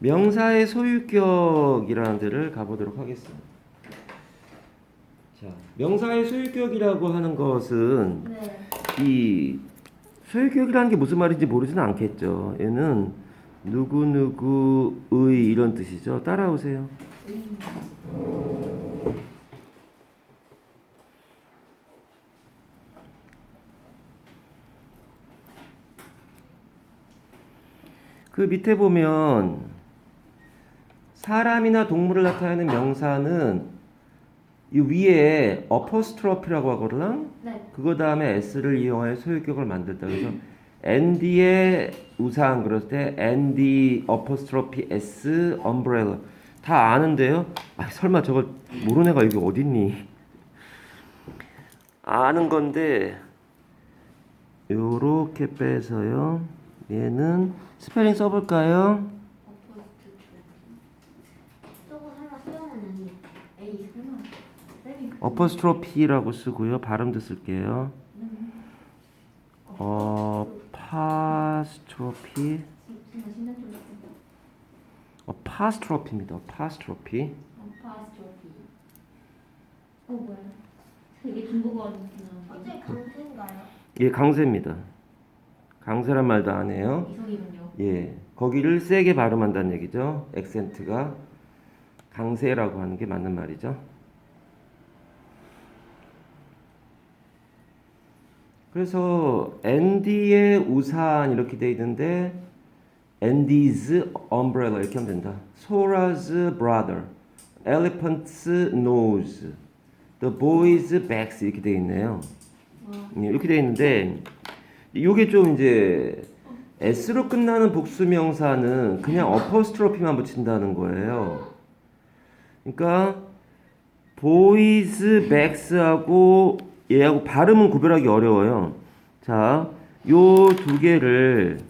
명사의 소유격이라는 데를 가보도록 하겠습니다. 자, 명사의 소유격이라고 하는 것은 네. 이 소유격이라는 게 무슨 말인지 모르지는 않겠죠. 얘는 누구누구의 이런 뜻이죠. 따라오세요. 그 밑에 보면 사람이나 동물을 나타내는 명사는 이 위에 어퍼스트로피라고 하거든. 네. 그거 다음에 s를 이용하여 소유격을 만들다. 그래서 nd의 우상 그럴 때 nd 어퍼스트로피 s umbrella 다 아는데요. 아, 설마 저걸 모르는 애가 여기 어딨니? 아는 건데 요렇게 빼서요. 얘는 스펠링 써볼까요? 저거 설마 수영은 아니에요? 에이 설마. 쌤이 어퍼스트로피라고 쓰고요. 발음도 쓸게요. 파스트로피, 파스트로피입니다. 파스트로피. 파스트로피. 뭐야? 되게 중국어 느낌 나는데. 어제 강세인가요? 예, 강세입니다. 강세란 말도 안 해요. 이성이군요. 예, 거기를 세게 발음한다는 얘기죠. 액센트가 강세라고 하는 게 맞는 말이죠. 그래서 andy의 우산 이렇게 돼 있는데 Andy's umbrella 이렇게 하면 된다. Sora's brother, elephant's nose, the boy's backs 이렇게 돼 있네요. 이렇게 돼 있는데 이게 좀 이제 s로 끝나는 복수명사는 그냥 어퍼스트로피만 붙인다는 거예요. 그러니까 boys backs하고 얘하고 발음은 구별하기 어려워요. 자, 요 두 개를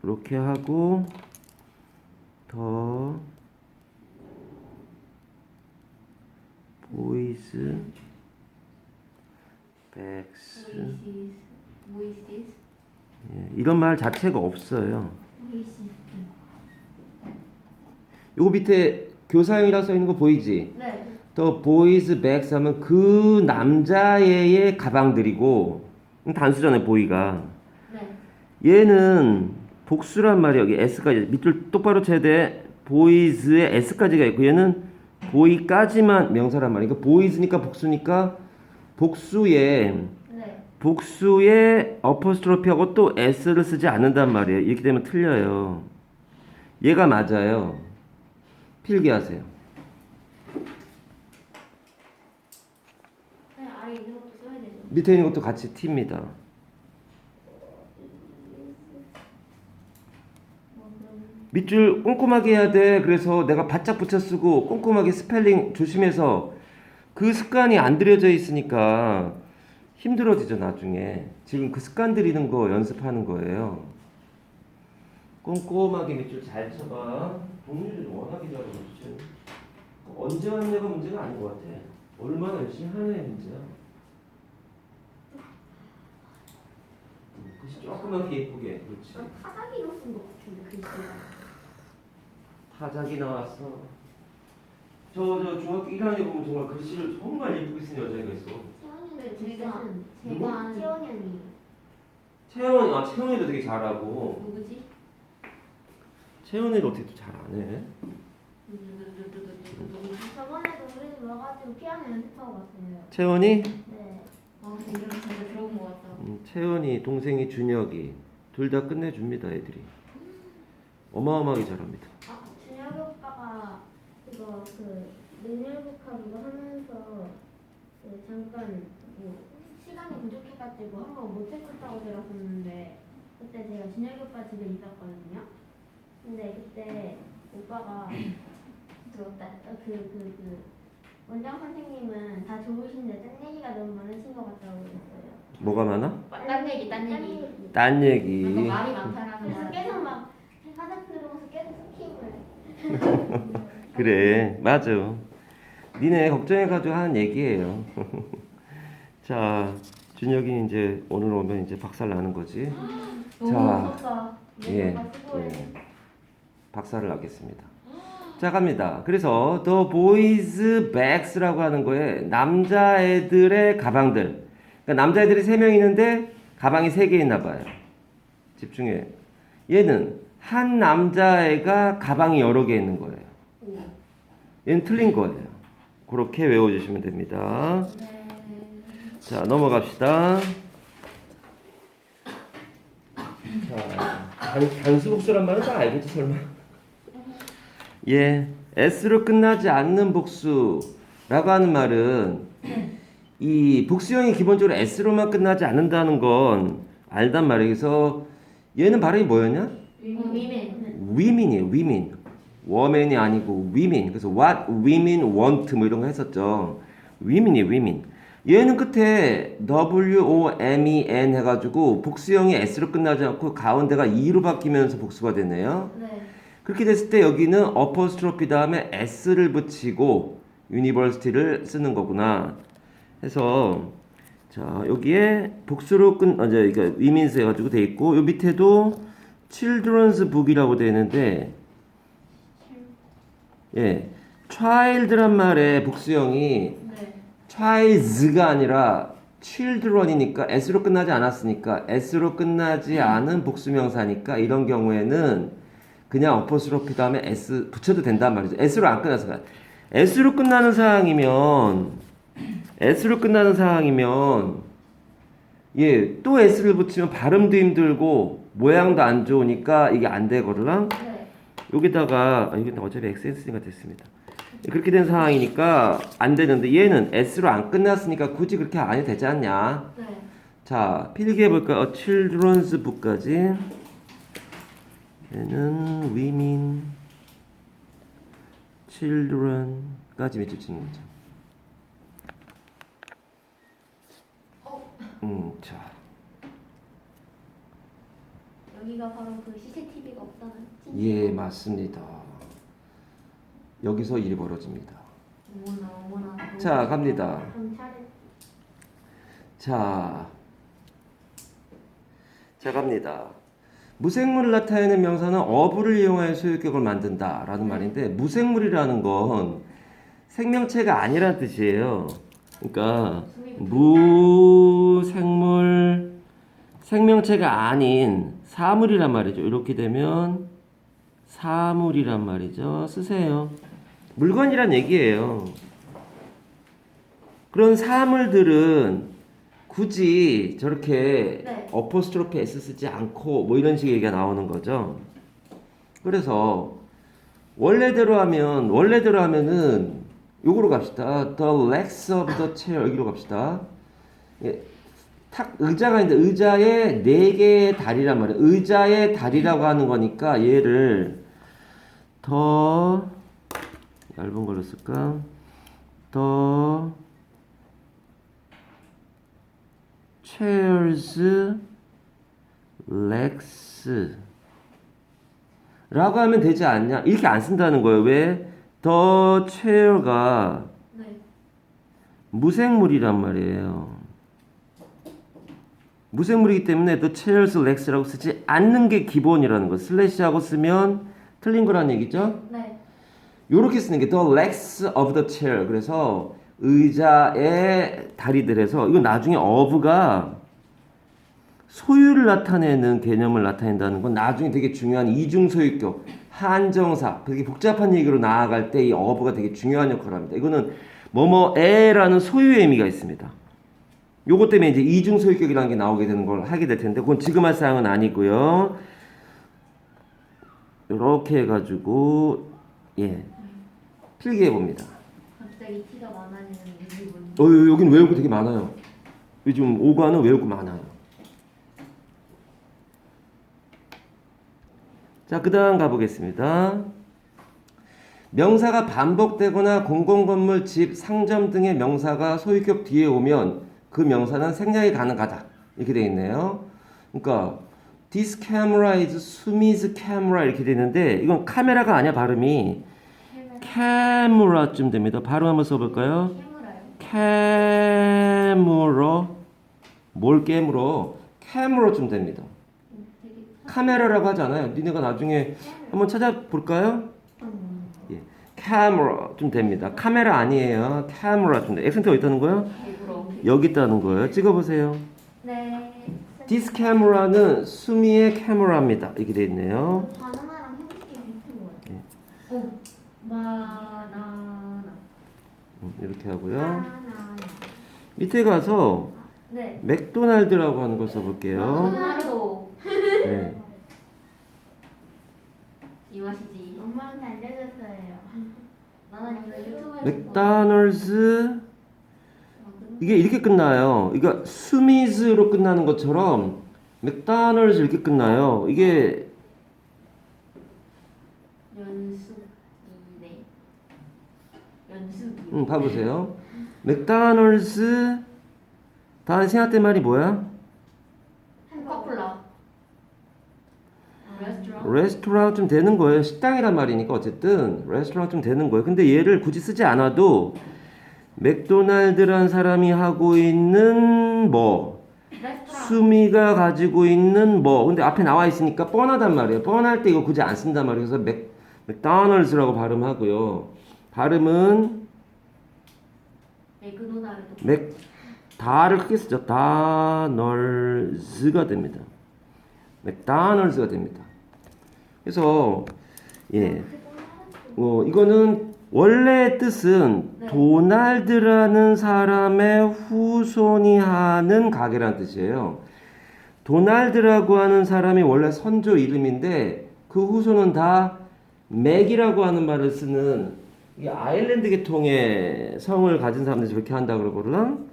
이렇게 하고 더 boys backs 예, 이런 말 자체가 없어요. 요거 밑에 교사형이라 써 있는 거 보이지? 네. 더 보이즈 백스 하면 그 남자애의 가방들이고 단수잖아요. 보이가 네. 얘는 복수란 말이야. 여기 s까지 밑줄 똑바로 쳐야 돼. 보이즈에 s까지가 있고 얘는 보이까지만 명사란 말이야. 그러니까 보이즈니까 복수니까 복수에 네. 복수에 어퍼스트로피하고 또 s를 쓰지 않는단 말이에요. 이렇게 되면 틀려요. 얘가 맞아요. 필기하세요. 네, 아래 있는 것도 써야 되죠. 밑에 있는 것도 같이 t입니다. 밑줄 꼼꼼하게 해야 돼. 그래서 내가 바짝 붙여 쓰고 꼼꼼하게 스펠링 조심해서 그 습관이 안 들여져 있으니까 힘들어지죠 나중에. 지금 그 습관 들이는 거 연습하는 거예요. 꼼꼼하게 밑줄 잘 쳐봐. 동료들이 워낙에 잘하거든. 언제 왔냐가 문제가 아닌 것 같아. 얼마나 열심히 하느냐의 문제야. 글씨 조그맣게 예쁘게. 그렇지. 타자기로 쓴 것 같은데 글씨가. 타작이 나왔어. 저 중학교 1학년에 보면 정말 글씨를 정말 예쁘게 쓴 여자애가 있어. 제가 아는 채원이 아니에요. 채원이, 채원이도 되게 잘하고. 누구지? 채원이를 어떻게 또 잘 안 해? 저번에도 우리 집 와가지고 피아노 연습하고 갔어요. 채원이? 네. 이름 진짜 들어본 것 같다. 채원이, 동생이 준혁이 둘 다 끝내줍니다 애들이. 어마어마하게 잘합니다. 준혁이 오빠가 이거 메뉴북학 이거 하면서 잠깐 시간이 부족해가지고 한번 못했었다고 들었었는데 그때 제가 준혁이 오빠 집에 있었거든요. 근데 그때 오빠가 원장 선생님은 다 좋으신데 딴 얘기가 너무 많으신 것 같다고 그랬어요. 뭐가 많아? 딴 얘기. 딴 얘기. 말이 많다라는 말. 계속 막 화장 들으면서 계속 스킵을. 그래 맞아. 니네 걱정해가지고 하는 얘기예요. 자 준혁이 이제 오늘 오면 이제 박살 나는 거지. 너무 자. 무섭다. 예, 다 쓰고 예. 박사를 낳겠습니다. 자, 갑니다. 그래서 the boys bags라고 하는 거에 남자애들의 가방들. 그러니까 남자애들이 3명 있는데 가방이 3개 있나 봐요. 집중해. 얘는 한 남자애가 가방이 여러 개 있는 거예요. 얘는 틀린 거예요. 그렇게 외워주시면 됩니다. 자, 넘어갑시다. 자, 단수복수란 말은 다 알겠죠, 설마? 예, S로 끝나지 않는 복수라고 하는 말은 이 복수형이 기본적으로 S로만 끝나지 않는다는 건 알단 말이에요. 그래서 얘는 발음이 뭐였냐? women이에요, women. woman이 아니고 women. 그래서 what women want 뭐 이런 거 했었죠. women이에요, women. 얘는 끝에 W-O-M-E-N 해가지고 복수형이 S로 끝나지 않고 가운데가 E로 바뀌면서 복수가 되네요. 네. 그렇게 됐을 때 여기는 어퍼스트로피 다음에 S를 붙이고 유니버시티를 쓰는 거구나. 해서 자 여기에 복수로 이제 이게 위민스 해가지고 돼 있고 요 밑에도 children's book이라고 돼 있는데 예 child란 말의 복수형이 네. childs가 아니라 children이니까 S로 끝나지 않았으니까 S로 끝나지 않은 복수명사니까 이런 경우에는 그냥 어퍼스트로피 다음에 S 붙여도 된단 말이죠. S로 안 끝나서 S로 끝나는 상황이면 예, 또 S를 붙이면 발음도 힘들고 모양도 안 좋으니까 이게 안 되거든. 네. 여기다가 이건 어차피 XS가 됐습니다. 그렇게 된 상황이니까 안 되는데 얘는 S로 안 끝났으니까 굳이 그렇게 안 해도 되지 않냐? 네. 자, 필기해 볼까요? children's book까지. 얘는 women, children까지 밑줄 치는 거죠. 자. 여기가 바로 그 CCTV가 없다는 예, 맞습니다. 여기서 일이 벌어집니다. 어머나. 자, 갑니다. 경찰에 자, 갑니다. 무생물을 나타내는 명사는 어부를 이용하여 소유격을 만든다라는 말인데 무생물이라는 건 생명체가 아니라는 뜻이에요. 그러니까 무생물 생명체가 아닌 사물이란 말이죠. 이렇게 되면 사물이란 말이죠. 쓰세요. 물건이란 얘기예요. 그런 사물들은 굳이 저렇게 네. 어퍼스트로피 S 쓰지 않고 뭐 이런 식의 얘기가 나오는 거죠. 그래서 원래대로 하면은 요거로 갑시다. The legs of the chair 여기로 갑시다. 예, 탁 의자가 있는데 의자에 4개의 다리란 말이에요. 의자의 다리라고 하는 거니까 얘를 더 얇은 걸로 쓸까? 더 chairs legs 라고 하면 되지 않냐? 이렇게 안 쓴다는 거예요. 왜? the chair가 네. 무생물이란 말이에요. 무생물이기 때문에 the chairs legs라고 쓰지 않는 게 기본이라는 거. 슬래시하고 쓰면 틀린 거란 얘기죠? 네. 요렇게 쓰는 게 the legs of the chair. 그래서 의자의 다리들에서 이건 나중에 of가 소유를 나타내는 개념을 나타낸다는 건 나중에 되게 중요한 이중소유격, 한정사, 되게 복잡한 얘기로 나아갈 때 이 of가 되게 중요한 역할을 합니다. 이거는 뭐뭐에라는 소유의 의미가 있습니다. 요것 때문에 이제 이중소유격이라는 게 나오게 되는 걸 하게 될 텐데 그건 지금 할 사항은 아니고요. 이렇게 해가지고 예 필기해 봅니다. 갑자기 티가 많아지는 이 기분. 여긴 외울 거 되게 많아요. 요즘 5과는 외울 거 많아요. 자, 그 다음 가보겠습니다. 명사가 반복되거나 공공건물, 집, 상점 등의 명사가 소유격 뒤에 오면 그 명사는 생략이 가능하다. 이렇게 되어 있네요. 그러니까 This camera is 수미's camera 이렇게 되어 있는데 이건 카메라가 아니야 발음이 camera쯤 됩니다. 발음 한번 써볼까요? 캐물어요. 캐물어 뭘 깨물어? 캐물어쯤 됩니다. 되게 카메라라고 하잖아요. 니네가 나중에 한번 찾아볼까요? 예, 카메라 좀 됩니다. 카메라 아니에요. 카메라 좀 돼. 액센트 어디 있다는 거예요? 일부러. 여기 있다는 거예요. 찍어보세요. 네. This camera는 수미의 카메라입니다. 이렇게 돼 있네요. 바나나랑 해볼게 비슷한 거예요. 오. 바나나. 이렇게 하고요. 바나나. 밑에 가서 네. 맥도날드라고 하는 걸 써볼게요. 바나나도. 네. 이 맛이지. 엄마한테 알려줬어요. 나는 이거 유튜브에서 맥도날드 이게 이렇게 끝나요. 이거 수미즈로 끝나는 것처럼 맥도날드 이렇게 끝나요. 이게 연수기네. 연수기. 봐보세요. 맥도날드 다른 생각된 말이 뭐야? 코카콜라. 레스토랑. 레스토랑 좀 되는 거예요. 식당이란 말이니까 어쨌든 레스토랑 좀 되는 거예요. 근데 얘를 굳이 쓰지 않아도 맥도날드란 사람이 하고 있는 뭐 레스토랑. 수미가 가지고 있는 뭐 근데 앞에 나와 있으니까 뻔하단 말이에요. 뻔할 때 이거 굳이 안 쓴단 말이에요. 그래서 맥도날드라고 발음하고요. 발음은 맥도날드. 다를 크게 쓰죠. 다널즈가 됩니다. 맥도날드가 됩니다. 그래서 예, 이거는 원래 뜻은 네. 도날드라는 사람의 후손이 하는 가게란 뜻이에요. 도날드라고 하는 사람이 원래 선조 이름인데 그 후손은 다 맥이라고 하는 말을 쓰는 이 아일랜드 계통의 성을 가진 사람들이 저렇게 한다 그러거든.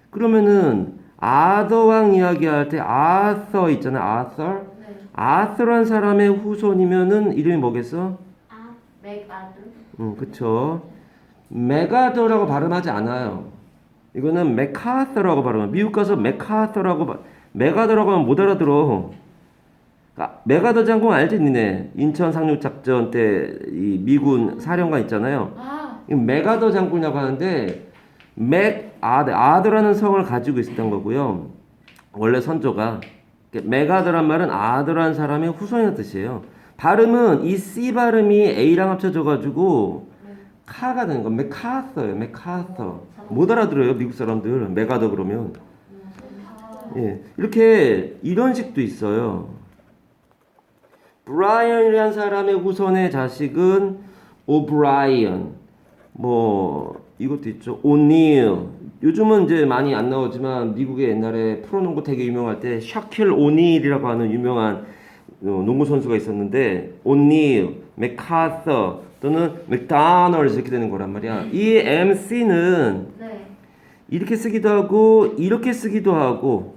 그러면은 아더 왕 이야기할 때 아서 있잖아요. 아서. 네. 아서란 사람의 후손이면은 이름이 뭐겠어? 아, 맥아들. 그쵸. 메가더라고 발음하지 않아요. 이거는 메카서라고 발음해요. 미국 가서 메가더라고 하면 못 알아들어. 메가더 장군 알지, 니네? 인천 상륙작전 때 이 미군 사령관 있잖아요. 아. 이 메가더 장군이라고 하는데 아더라는 성을 가지고 있었던 거고요. 원래 선조가 메가더란 말은 아더라는 사람의 후손이라는 뜻이에요. 발음은 이 C 발음이 A랑 합쳐져 가지고 카가 되는 거. 메카서예요. 메카서. 못 알아들어요, 미국 사람들. 메가더 그러면. 예. 이렇게 이런 식도 있어요. 브라이언이라는 사람의 후손의 자식은 오브라이언. 뭐 이것도 있죠. 오닐. 요즘은 이제 많이 안 나오지만 미국의 옛날에 프로농구 되게 유명할 때 샤킬 오닐이라고 하는 유명한 농구 선수가 있었는데 오닐, 맥카서 또는 맥도날드 이렇게 되는 거란 말이야. 이 MC는 네. 이렇게 쓰기도 하고 이렇게 쓰기도 하고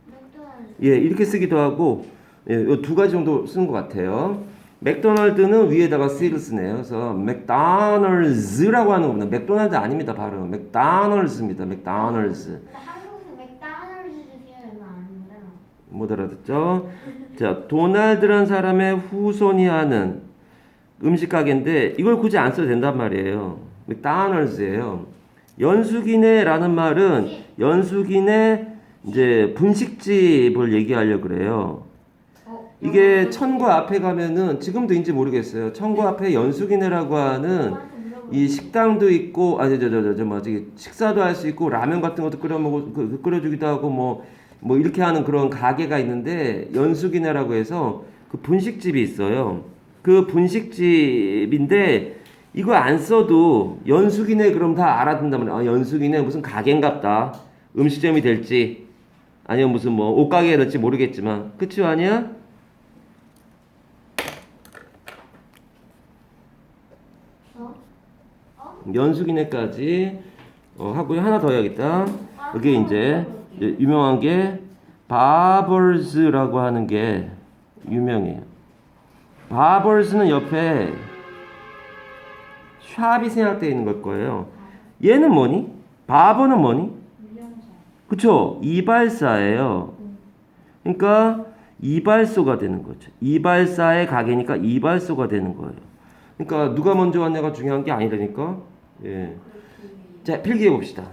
맥도날드. 예 이렇게 쓰기도 하고 예, 두 가지 정도 쓰는 것 같아요. 맥도날드는 위에다가 C를 쓰네요. 그래서 맥도날드라고 하는 겁니다. 맥도날드 아닙니다. 발음. 맥도날드입니다. 맥도날드. 한국에서 맥도날드 주세요 이거 아닌데. 못 알아듣죠? 자, 도날드란 사람의 후손이 하는 음식 가게인데 이걸 굳이 안 써도 된단 말이에요. 맥도날드예요. 연수기네라는 말은 연수기네 이제 분식집을 얘기하려고 그래요. 이게 천고 앞에 가면은 지금도인지 모르겠어요. 천고 앞에 연수기네라고 하는 이 식당도 있고 아니 뭐지 식사도 할 수 있고 라면 같은 것도 끓여 먹고 끓여주기도 하고 뭐 이렇게 하는 그런 가게가 있는데 연수기네라고 해서 그 분식집이 있어요. 그 분식집인데 이거 안 써도 연수기네 그럼 다 알아듣는단 말이야. 연수기네 무슨 가게인갑다. 음식점이 될지 아니면 무슨 뭐 옷가게가 될지 모르겠지만 그치 아니야? 연수기네까지 하고요. 하나 더 해야겠다. 이게 이제 유명한 게 바버즈라고 하는 게 유명해요. 바버즈는 옆에 샵이 생략되어 있는 걸 거예요. 얘는 뭐니? 바버는 뭐니? 그쵸? 이발사예요. 그러니까 이발소가 되는 거죠. 이발사의 가게니까 이발소가 되는 거예요. 그러니까 누가 먼저 왔냐가 중요한 게 아니라니까. 예. 자, 필기해 봅시다.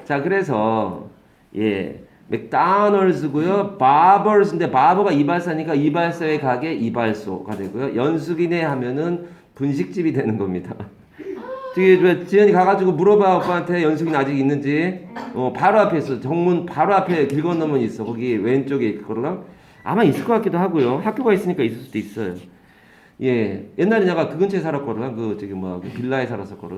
자, 그래서 예. 맥도날드고요. 바버스인데 바버가 이발사니까 이발사의 가게 이발소가 되고요. 연숙이네 하면은 분식집이 되는 겁니다. 저기 지연이 가가지고 물어봐 오빠한테 연숙이네 아직 있는지. 바로 앞에 있어. 정문 바로 앞에 길 건너면 있어. 거기 왼쪽에 그거랑 아마 있을 것 같기도 하고요. 학교가 있으니까 있을 수도 있어요. 예, 옛날에 내가 그 근처에 살았거든. 그 저기 뭐 그 빌라에 살았었거든.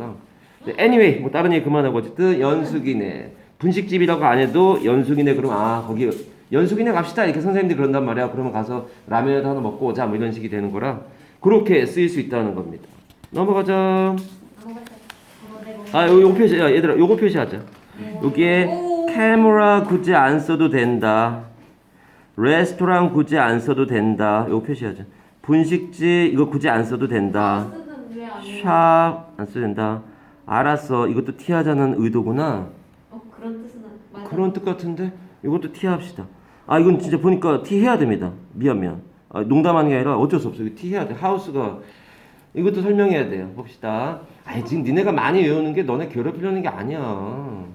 anyway, 뭐 다른 얘기 그만하고 어쨌든 연숙이네 분식집이라고 안 해도 연숙이네 그러면 아 거기 연숙이네 갑시다 이렇게 선생님들이 그런단 말이야. 그러면 가서 라면이라도 하나 먹고 오자 뭐 이런 식이 되는 거라 그렇게 쓰일 수 있다는 겁니다. 넘어가자. 아 요거 표시 야 얘들아 요거 표시하자. 여기에 카메라 굳이 안 써도 된다. 레스토랑 굳이 안 써도 된다. 요거 표시하자. 분식집 이거 굳이 안 써도 된다. 쓰는 왜안 해? 샵 안 써도 된다. 알았어. 이것도 티하자는 의도구나. 그런 뜻은 맞아. 그런 뜻 같은데 이것도 티합시다. 아 이건 진짜 보니까 티해야 됩니다. 미안. 아, 농담하는 게 아니라 어쩔 수 없어. 이거 티해야 돼. 하우스가 이것도 설명해야 돼요. 봅시다. 아니 지금 니네가 많이 외우는 게 너네 괴롭히려는 게 아니야.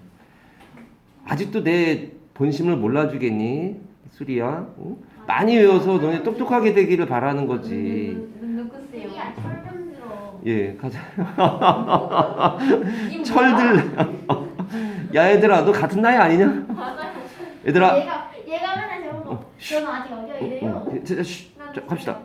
아직도 내 본심을 몰라주겠니? 수리야? 응? 많이 외워서 너네 똑똑하게 되기를 바라는 거지. 눈 끄세요. 야, 철좀 들어. 예, 가자. 이게 뭐야? 철들. 야 얘들아 너 같은 나이 아니냐? 맞아요. 얘들아. 얘가 맨날 저런 거. 저는 아직 어려 이래요. 자, 갑시다.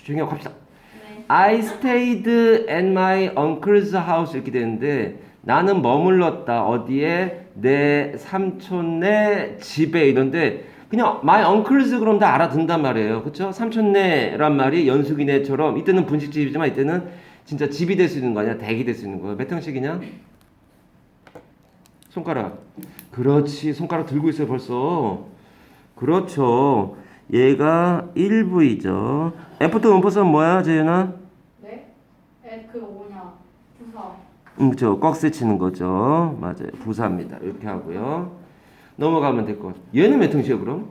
조용히 하고 갑시다. 네. I stayed at my uncle's house 이렇게 되는데 나는 머물렀다 어디에 내 삼촌네 집에 이런데 그냥 my uncle's 그럼 다 알아듣는단 말이에요. 그쵸? 삼촌네란 말이 연숙이네처럼 이때는 분식집이지만 이때는 진짜 집이 될 수 있는 거 아니야? 댁이 될 수 있는 거야. 몇 형식이냐? 손가락. 그렇지. 손가락 들고 있어요 벌써. 그렇죠. 얘가 1부이죠. 애프터 음포선 뭐야 재윤아? 네? 그 뭐냐? 부사. 그렇죠. 꺽쇠 치는 거죠. 맞아요. 부사입니다. 이렇게 하고요. 넘어가면 될 것 같아요. 얘는 몇 형식이야 그럼?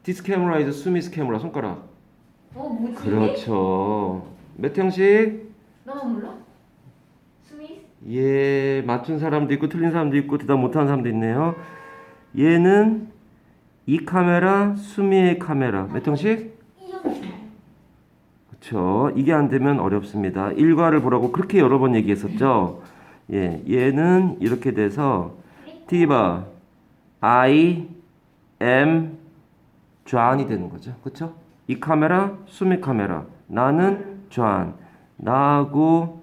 This camera is 수미's camera. 손가락. 뭐지? 그렇죠. 몇 형식? 나만 몰라? 수미? 예, 맞춘 사람도 있고 틀린 사람도 있고 대답 못하는 사람도 있네요. 얘는 이 카메라, 수미의 카메라. 몇 형식? 그렇죠. 이게 안 되면 어렵습니다. 일과를 보라고 그렇게 여러 번 얘기했었죠. 예, 얘는 이렇게 돼서 티바 I am 존이 되는 거죠. 그렇죠? 이 카메라, 수미 카메라. 나는 존. 나하고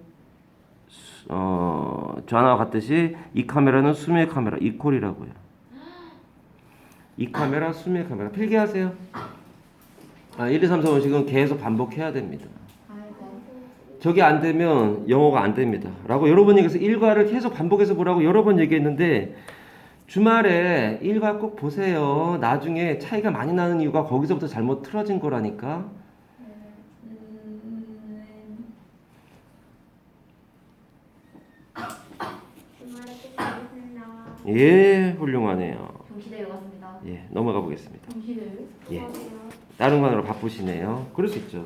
존와 같듯이 이 카메라는 수미의 카메라. 이퀄이라고요. 이 카메라, 수미의 카메라. 필기하세요. 1, 2, 3, 4, 5식은 계속 반복해야 됩니다. 아이고. 저게 안 되면 영어가 안 됩니다. 라고 여러 번 얘기해서 일과를 계속 반복해서 보라고 여러 번 얘기했는데 주말에 일과 꼭 보세요. 나중에 차이가 많이 나는 이유가 거기서부터 잘못 틀어진 거라니까. 주말에 끝나겠습니다. 예, 훌륭하네요. 경시대 왔습니다. 예, 넘어가 보겠습니다. 경시대. 예, 다른 관으로 바쁘시네요. 그럴 수 있죠.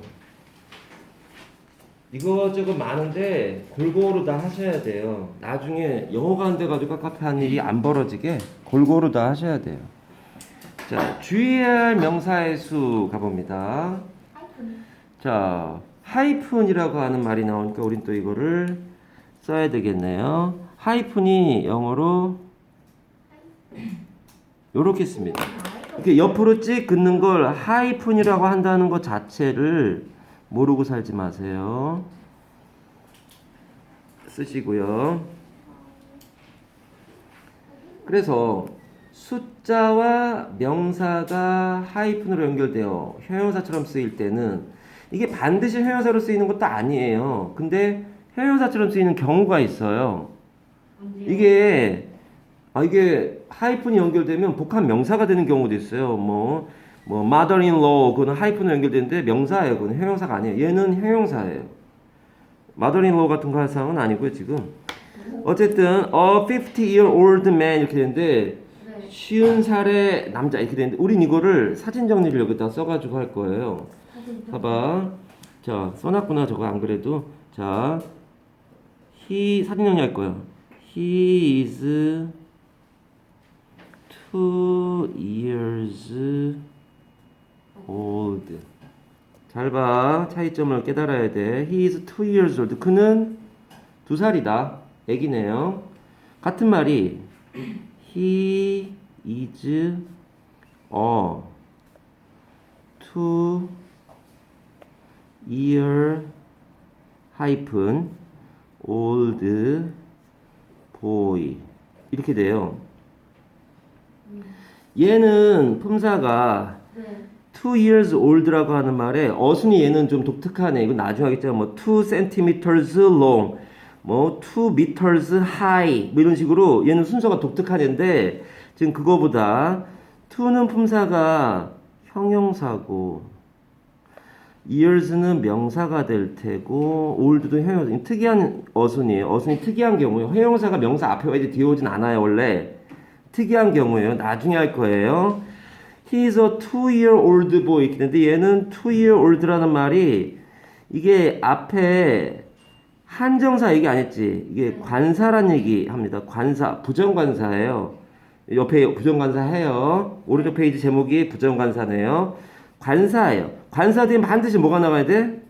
이거저거 많은데 골고루 다 하셔야 돼요. 나중에 영어가 안 돼가지고 깝깝한 일이 안 벌어지게 골고루 다 하셔야 돼요. 자, 주의할 명사의 수 가봅니다. 자, 하이픈이라고 하는 말이 나오니까 우린 또 이거를 써야 되겠네요. 하이픈이 영어로 요렇게 씁니다. 이렇게 옆으로 찍 긋는 걸 하이픈이라고 한다는 것 자체를 모르고 살지 마세요. 쓰시고요. 그래서 숫자와 명사가 하이픈으로 연결되어 형용사처럼 쓰일 때는 이게 반드시 형용사로 쓰이는 것도 아니에요. 근데 형용사처럼 쓰이는 경우가 있어요. 이게 하이픈이 연결되면 복합 명사가 되는 경우도 있어요. 뭐 mother-in-law 그거는 하이픈으로 연결되는데 명사예요. 그건 형용사가 아니에요. 얘는 형용사예요. mother-in-law 같은 거 할 상황은 아니고요, 지금. 어쨌든 a 50-year-old man 이렇게 되는데 네. 50살의 남자 이렇게 되는데 우린 이거를 사진 정리를 여기다 써가지고 할 거예요. 봐봐. 자, 써놨구나 저거 안 그래도. 자, he 사진 정리할 거예요. He is 2 years old. 잘 봐. 차이점을 깨달아야 돼. He is 2 years old. 그는 2살이다. 애기네요. 같은 말이 He is a 2-year hyphen old boy. 이렇게 돼요. 얘는 품사가 네. 2 years old라고 하는 말에 어순이 얘는 좀 독특하네. 이거 나중에 하겠지만 뭐 2 centimeters long, 뭐 2 meters high 뭐 이런 식으로 얘는 순서가 독특한 애인데 지금 그거보다 2는 품사가 형용사고 years는 명사가 될 테고 old도 형용사. 특이한 어순이에요. 어순이 특이한 경우에 형용사가 명사 앞에 와야지 뒤에 오진 않아요. 원래 특이한 경우예요. 나중에 할 거예요. He is a 2-year-old boy 이렇게 되는데 얘는 2-year-old라는 말이 이게 앞에 한정사 얘기 안 했지. 이게 관사란 얘기 합니다. 관사, 부정관사예요. 옆에 부정관사 해요. 오른쪽 페이지 제목이 부정관사네요. 관사예요. 관사 뒤에 반드시 뭐가 나와야 돼?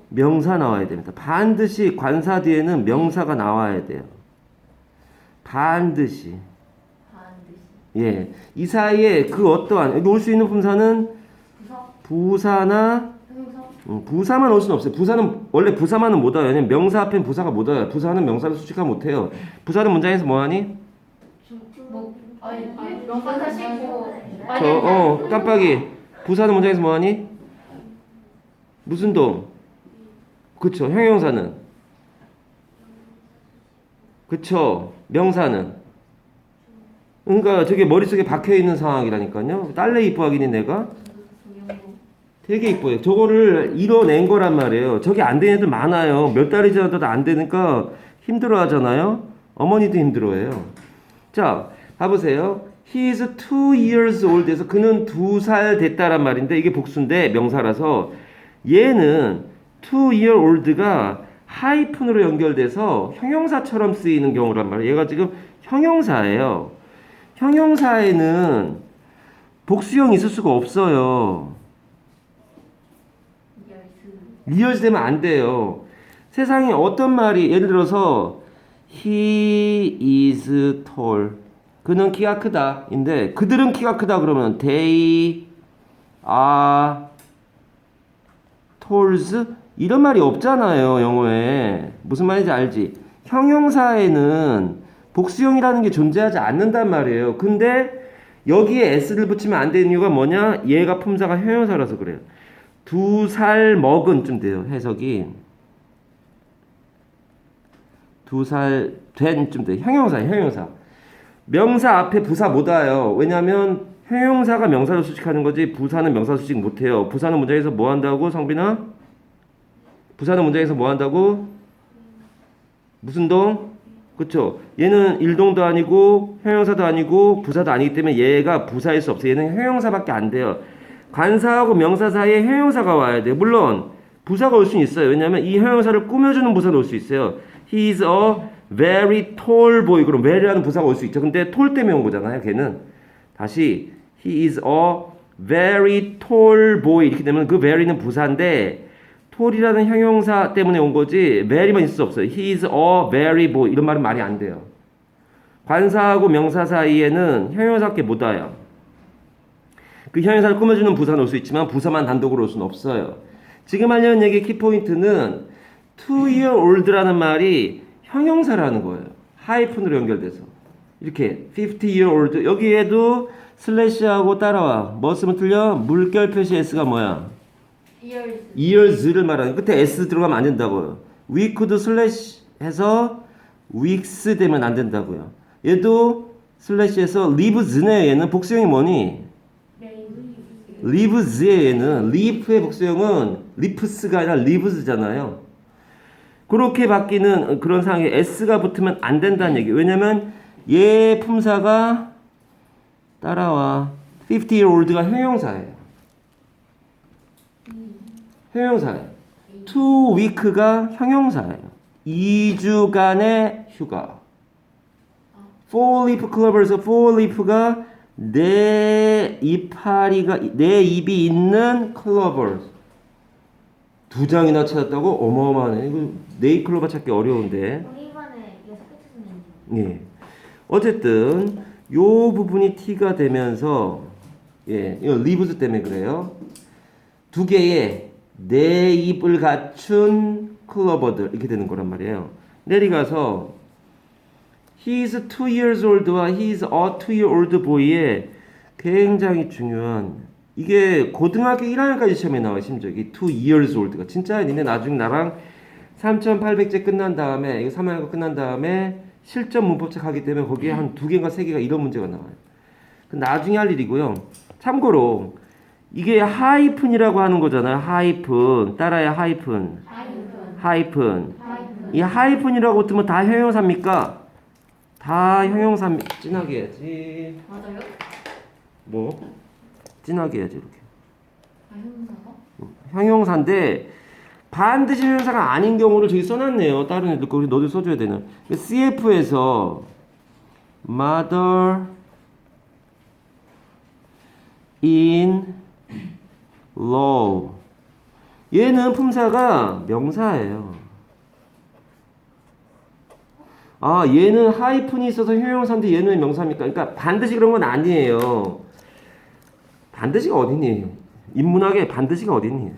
명사 나와야 됩니다. 반드시 관사 뒤에는 명사가 나와야 돼요. 반드시. 예, 이 사이에 그 어떠한 여기 올 수 있는 품사는 부사나 부사만 올 수는 없어요. 부사는 원래 부사만은 못 와요. 왜냐면 명사 앞엔 부사가 못 와요. 부사는 명사를 수식하면 못 해요. 부사는 문장에서 뭐 하니? 명사 씻고 깜빡이. 부사는 문장에서 뭐 하니? 무슨 동? 그쵸. 형용사는? 그쵸. 명사는? 그러니까 저게 머릿속에 박혀있는 상황이라니까요. 딸내 이뻐하기니 내가 되게 이뻐요. 저거를 이뤄낸 거란 말이에요. 저게 안 되는 애들 많아요. 몇 달이 지나도 안 되니까 힘들어 하잖아요. 어머니도 힘들어해요. 자, 봐보세요. He is 2 years old 에서 그는 2살 됐다란 말인데 이게 복수인데 명사라서 얘는 2 year old가 하이픈으로 연결돼서 형용사처럼 쓰이는 경우란 말이에요. 얘가 지금 형용사예요. 형용사에는 복수형이 있을 수가 없어요. years 되면 안 돼요. 세상에 어떤 말이 예를 들어서 He is tall. 그는 키가 크다. 인데 그들은 키가 크다 그러면 they are talls 이런 말이 없잖아요. 영어에. 무슨 말인지 알지? 형용사에는 복수형이라는 게 존재하지 않는단 말이에요. 근데 여기에 s를 붙이면 안 되는 이유가 뭐냐? 얘가 품사가 형용사라서 그래요. 2살 먹은 쯤 돼요. 해석이 2살 된 쯤 돼요. 형용사. 명사 앞에 부사 못 와요. 왜냐면 형용사가 명사를 수식하는 거지 부사는 명사 수식 못 해요. 부사는 문장에서 뭐 한다고 성빈아? 부사는 문장에서 뭐 한다고? 무슨 동? 그쵸? 얘는 일동도 아니고 형용사도 아니고 부사도 아니기 때문에 얘가 부사일 수 없어요. 얘는 형용사밖에 안 돼요. 관사하고 명사 사이에 형용사가 와야 돼요. 물론 부사가 올 수는 있어요. 왜냐하면 이 형용사를 꾸며주는 부사도 올 수 있어요. He is a very tall boy. 그럼 very라는 부사가 올 수 있죠. 근데 tall 때문에 온 거잖아요. 걔는. 다시 He is a very tall boy. 이렇게 되면 그 very는 부사인데 tall이라는 형용사 때문에 온 거지 very만 있을 수 없어요. He is a very boy. 이런 말은 말이 안 돼요. 관사하고 명사 사이에는 형용사밖에 못 와요. 그 형용사를 꾸며주는 부사는 올 수 있지만 부사만 단독으로 올 수는 없어요. 지금 하려는 얘기의 키포인트는 2 year old라는 말이 형용사라는 거예요. 하이픈으로 연결돼서 이렇게 50 year old 여기에도 슬래시하고 따라와. 뭐 쓰면 틀려? 물결 표시 S가 뭐야? years를 말하는 끝에 S 들어가면 안 된다고요. week도 슬래시 해서 weeks 되면 안 된다고요. 얘도 슬래시해서 lives네. 얘는 복수형이 뭐니? lives의 얘는 leaf의 복수형은 leafs가 아니라 lives잖아요. 그렇게 바뀌는 그런 상황에 s가 붙으면 안 된다는 얘기. 왜냐면 얘 품사가 따라와 50 year old가 형용사예요. 형용사예요. 2 week가 형용사예요. 2주간의 휴가. four leaf clover에서 four leaf가 네 이파리가 네 잎이 있는 클로버 두 장이나 찾았다고? 어마어마하네. 이거 네잎 클로버 찾기 어려운데. 우리 이번에 6개 찾았는데. 예. 어쨌든 요 부분이 t가 되면서 예, 이거 leaves 때문에 그래요. 두 개의 네 잎을 갖춘 클로버들 이렇게 되는 거란 말이에요. 내려가서 He's 2 years old와 He's a 2-year-old boy의 굉장히 중요한 이게 고등학교 1학년까지 시험에 나와 심지어 이게 2 years old가 진짜 니네 나중에 나랑 3,800제 끝난 다음에 이거 3학년 끝난 다음에 실전 문법책 하기 때문에 거기에 한 2개인가 3개가 이런 문제가 나와요. 그 나중에 할 일이고요. 참고로 이게 하이픈이라고 하는 거잖아요. 하이픈 따라야 하이픈 하이픈 이 하이픈이라고 뜨면 다 형용사입니까? 다 형용사 진하게 해야지. 맞아요? 뭐? 진하게 해야지 이렇게. 아, 형용사가? 형용사인데 반드시 형용사가 아닌 경우를 저기 써놨네요. 다른 애들 거 너도 써줘야 되는. CF에서 mother in law 얘는 품사가 명사예요. 아 얘는 하이픈이 있어서 형용사인데 얘는 명사입니까? 그러니까 반드시 그런 건 아니에요. 반드시가 어딨니? 인문학에 반드시가 어딨니?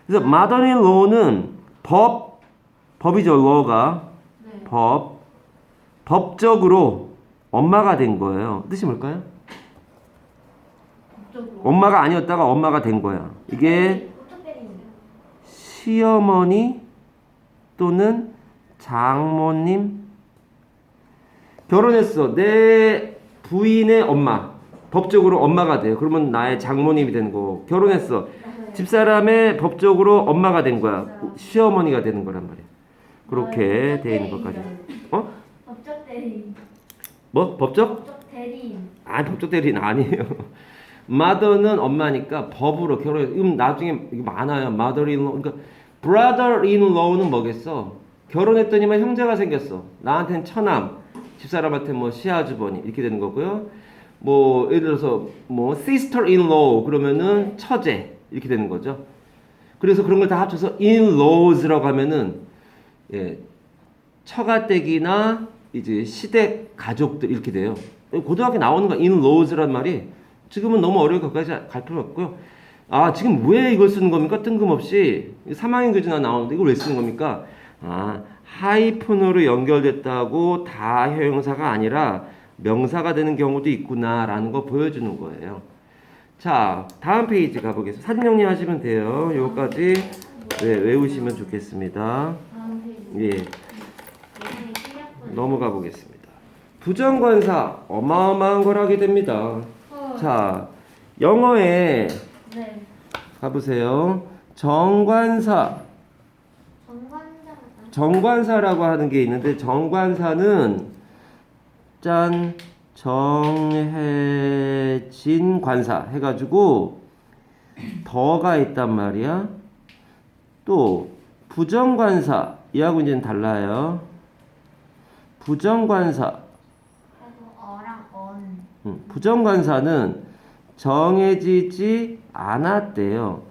그래서 mother in law는 법이죠. law가 네. 법적으로 엄마가 된 거예요. 뜻이 뭘까요? 법적으로. 엄마가 아니었다가 엄마가 된 거야. 이게 어떻게 때리는데요? 시어머니 또는 장모님 결혼했어. 내 부인의 엄마. 법적으로 엄마가 돼요. 그러면 나의 장모님이 되는 거고. 결혼했어. 집사람의 법적으로 엄마가 된 거야. 시어머니가 되는 거란 말이야. 그렇게 돼 있는 것까지. 어? 법적 대리인. 뭐? 법적? 법적 대리인. 아니 법적 대리는 아니에요. mother는 엄마니까 법으로 결혼해서 나중에 이거 많아요. mother-in-law 그러니까 brother-in-law는 뭐겠어? 결혼했더니만 형제가 생겼어. 나한테는 처남, 집사람한테 뭐 시아주버니 이렇게 되는 거고요. 뭐 예를 들어서 뭐 sister-in-law 그러면은 처제 이렇게 되는 거죠. 그래서 그런 걸 다 합쳐서 in-laws라고 하면은 예, 처가댁이나 이제 시댁 가족들 이렇게 돼요. 고등학교 나오는 거 in-laws란 말이 지금은 너무 어려워 거기까지 갈 필요 없고요. 아 지금 왜 이걸 쓰는 겁니까? 뜬금없이 3학년 교재나 나오는데 이걸 왜 쓰는 겁니까? 아 하이픈으로 연결됐다고 다 형용사가 아니라 명사가 되는 경우도 있구나라는 거 보여주는 거예요. 자 다음 페이지 가보겠습니다. 사진 정리하시면 돼요. 요거까지 네, 외우시면 좋겠습니다. 다음 페이지. 예, 예전에 실력분. 넘어가 보겠습니다. 부정관사 어마어마한 걸 하게 됩니다. 자, 영어에 네. 가보세요. 정관사, 정관사라고 하는 게 있는데 정관사는 짠 정해진 관사 해가지고 더가 있단 말이야. 또 부정관사 이하고 이제는 달라요. 부정관사 그래서 어랑 언. 부정관사는 정해지지 않았대요.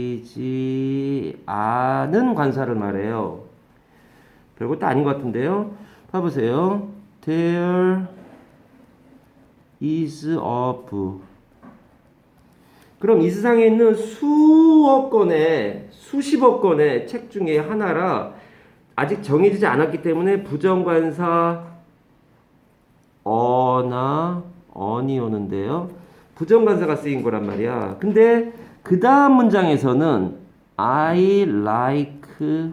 정해지지 않은 관사를 말해요. 별것도 아닌 것 같은데요. 봐보세요. There is a book. 그럼 이 세상에 있는 수억 건의 수십억 건의 책 중에 하나라 아직 정해지지 않았기 때문에 부정관사 어나 언이 오는데요. 부정관사가 쓰인 거란 말이야. 근데 그 다음 문장에서는 I like the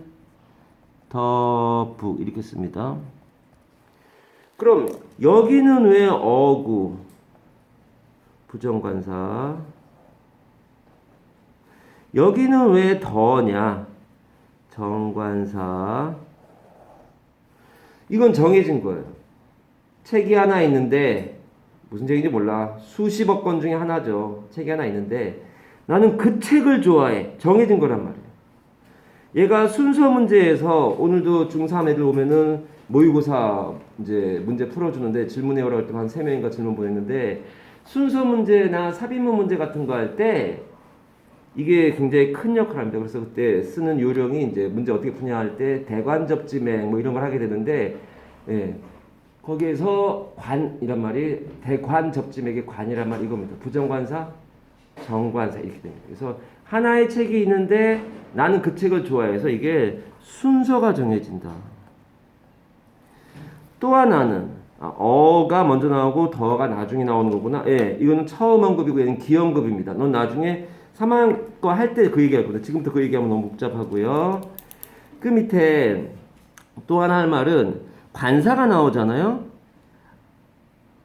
book 이렇게 씁니다. 그럼 여기는 왜 어구 부정관사 여기는 왜 더냐 정관사 이건 정해진 거예요. 책이 하나 있는데 무슨 책인지 몰라. 수십억 권 중에 하나죠. 책이 하나 있는데 나는 그 책을 좋아해. 정해진 거란 말이에요. 얘가 순서 문제에서 오늘도 중3 애들 오면은 모의고사 이제 문제 풀어주는데 질문해오라고 할 때 한 3명인가 질문 보냈는데 순서 문제나 삽입문 문제 같은 거 할 때 이게 굉장히 큰 역할을 합니다. 그래서 그때 쓰는 요령이 이제 문제 어떻게 푸냐 할 때 대관접지맹 뭐 이런 걸 하게 되는데 예. 거기에서 관이란 말이 대관접지맥의 관이란 말이 이겁니다. 부정관사, 정관사 이렇게 됩니다. 그래서 하나의 책이 있는데 나는 그 책을 좋아해서 이게 순서가 정해진다. 또 하나는 어가 먼저 나오고 더가 나중에 나오는 거구나. 예, 이거는 처음 언급이고 얘는 기언급입니다. 넌 나중에 3학년 거 할 때 그 얘기할 거다. 지금부터 그 얘기하면 너무 복잡하고요. 그 밑에 또 하나 할 말은 관사가 나오잖아요.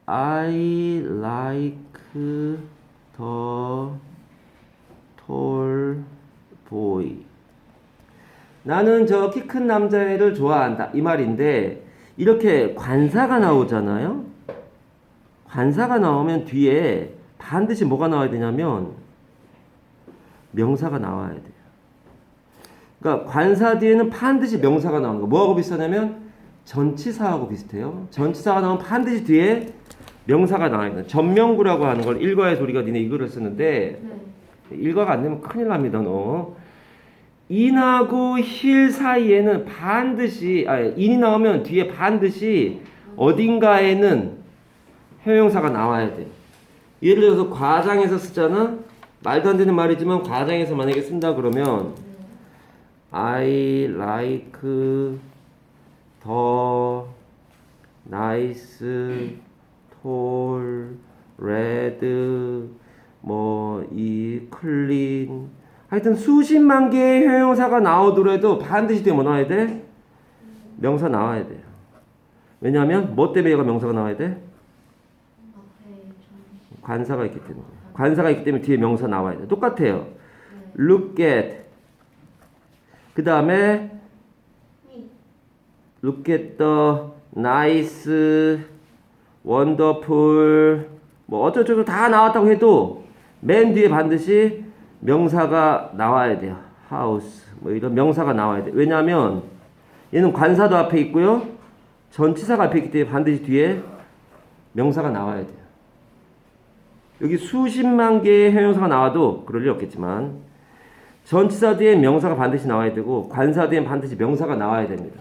I like the tall boy. 나는 저 키 큰 남자애를 좋아한다. 이 말인데 이렇게 관사가 나오잖아요. 관사가 나오면 뒤에 반드시 뭐가 나와야 되냐면 명사가 나와야 돼요. 그러니까 관사 뒤에는 반드시 명사가 나오는 거. 뭐하고 비슷하냐면 전치사하고 비슷해요. 전치사가 나오면 반드시 뒤에 명사가 나와야 돼요. 전명구라고 하는 걸 일과의 소리가 니네 이거를 쓰는데 네. 일과가 안 되면 큰일 납니다. 너. 인하고 힐 사이에는 반드시 인이 나오면 뒤에 반드시 어딘가에는 형용사가 나와야 돼. 예를 들어서 과장에서 쓰잖아. 말도 안 되는 말이지만 과장에서 만약에 쓴다 그러면 I like the nice tall red 이 clean 하여튼 수십만 개의 형용사가 나오더라도 반드시 뒤에 뭐 나와야 돼? 명사 나와야 돼요. 왜냐하면 뭐 때문에 얘가 명사가 나와야 돼? 앞에 좀. 관사가 있기 때문에. 관사가 있기 때문에 뒤에 명사 나와야 돼. 똑같아요. Look at. 그 다음에 Look at the nice, wonderful 뭐 어쩌고저쩌고 다 나왔다고 해도 맨 뒤에 반드시 명사가 나와야 돼요. house 뭐 이런 명사가 나와야 돼. 왜냐하면 얘는 관사도 앞에 있고요. 전치사가 앞에 있기 때문에 반드시 뒤에 명사가 나와야 돼요. 여기 수십만 개의 형용사가 나와도 그럴 일 없겠지만 전치사 뒤에 명사가 반드시 나와야 되고 관사 뒤엔 반드시 명사가 나와야 됩니다.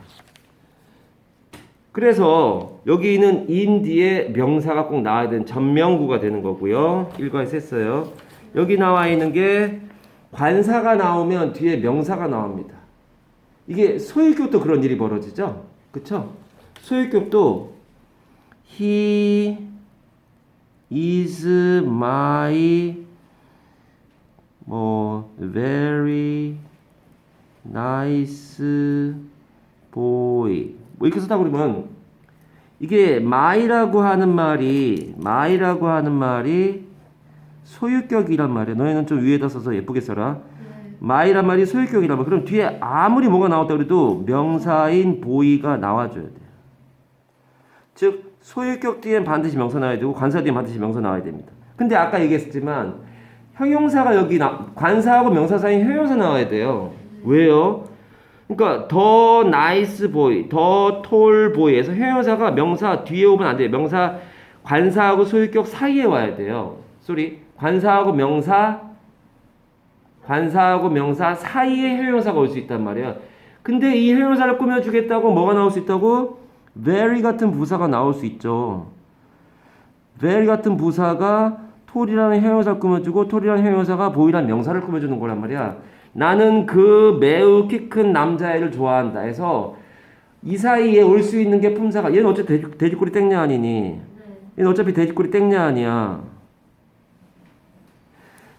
그래서 여기는 in 뒤에 명사가 꼭 나와야 되는 전명구가 되는 거고요. 일과에서 했어요. 여기 나와 있는 게 관사가 나오면 뒤에 명사가 나옵니다. 이게 소유격도 그런 일이 벌어지죠. 그쵸? 소유격도 he is my very nice boy 뭐 이렇게 쓰다 그러면 이게 my라고 하는 말이 소유격이란 말이야. 너희는 좀 위에다 써서 예쁘게 써라. my란 말이 소유격이란 말. 그럼 뒤에 아무리 뭐가 나왔다 그래도 명사인 boy가 나와줘야 돼. 즉 소유격 뒤엔 반드시 명사 나와야 되고 관사 뒤엔 반드시 명사 나와야 됩니다. 근데 아까 얘기했지만 형용사가 여기 관사하고 명사 사이에 형용사 나와야 돼요. 왜요? 그러니까 더 나이스 보이, 더 톨 보이에서 형용사가 명사 뒤에 오면 안 돼요. 명사 관사하고 소유격 사이에 와야 돼요. 관사하고 명사 사이에 형용사가 올 수 있단 말이에요. 근데 이 형용사를 꾸며주겠다고 뭐가 나올 수 있다고? very 같은 부사가 나올 수 있죠. very 같은 부사가 톨이라는 형용사를 꾸며주고 톨이라는 형용사가 보이라는 명사를 꾸며주는 거란 말이야. 나는 그 매우 키 큰 남자애를 좋아한다 해서 이 사이에 올 수 있는 게 품사가 얘는 어차피 돼지꼬리 땡냐 아니니? 얘는 어차피 돼지꼬리 땡냐 아니야.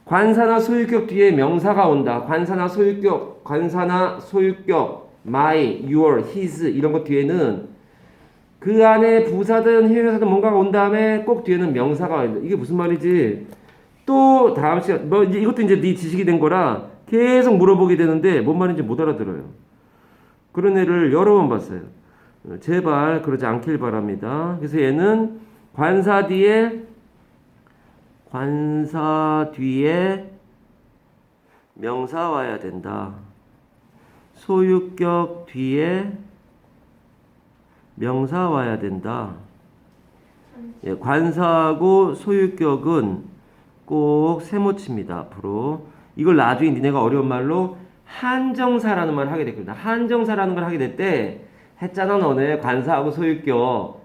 관사나 소유격 뒤에 명사가 온다. 관사나 소유격, my, your, his 이런 것 뒤에는 그 안에 부사든 형용사든 뭔가가 온 다음에 꼭 뒤에는 명사가 와 있다. 이게 무슨 말이지? 또 다음 시간 이것도 이제 네 지식이 된 거라 계속 물어보게 되는데 뭔 말인지 못 알아들어요. 그런 애를 여러 번 봤어요. 제발 그러지 않길 바랍니다. 그래서 얘는 관사 뒤에 명사 와야 된다. 소유격 뒤에 명사 와야 된다. 예, 관사하고 소유격은 꼭 세모칩니다. 앞으로. 이걸 나중에 니네가 어려운 말로 한정사라는 말을 하게 됐거든. 한정사라는 걸 하게 될 때 했잖아 너네 관사하고 소유격.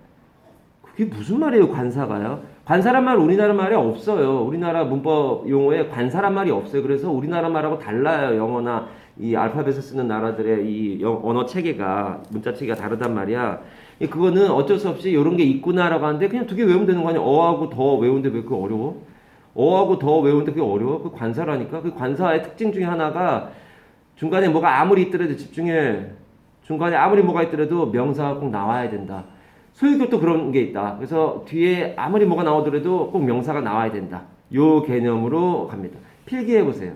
그게 무슨 말이에요 관사가요? 관사란 말 우리나라 말에 없어요. 우리나라 문법 용어에 관사란 말이 없어요. 그래서 우리나라 말하고 달라요. 영어나 이 알파벳을 쓰는 나라들의 이 언어 체계가 문자 체계가 다르단 말이야. 그거는 어쩔 수 없이 이런 게 있구나라고 하는데 그냥 두 개 외우면 되는 거 아니야? 어하고 더 외우는데 왜 그게 어려워? 어하고 더 외우는데 그게 어려워? 그 관사라니까. 그 관사의 특징 중에 하나가 중간에 뭐가 아무리 있더라도 집중해. 중간에 아무리 뭐가 있더라도 명사가 꼭 나와야 된다. 소유격도 그런 게 있다. 그래서 뒤에 아무리 뭐가 나오더라도 꼭 명사가 나와야 된다. 요 개념으로 갑니다. 필기해 보세요.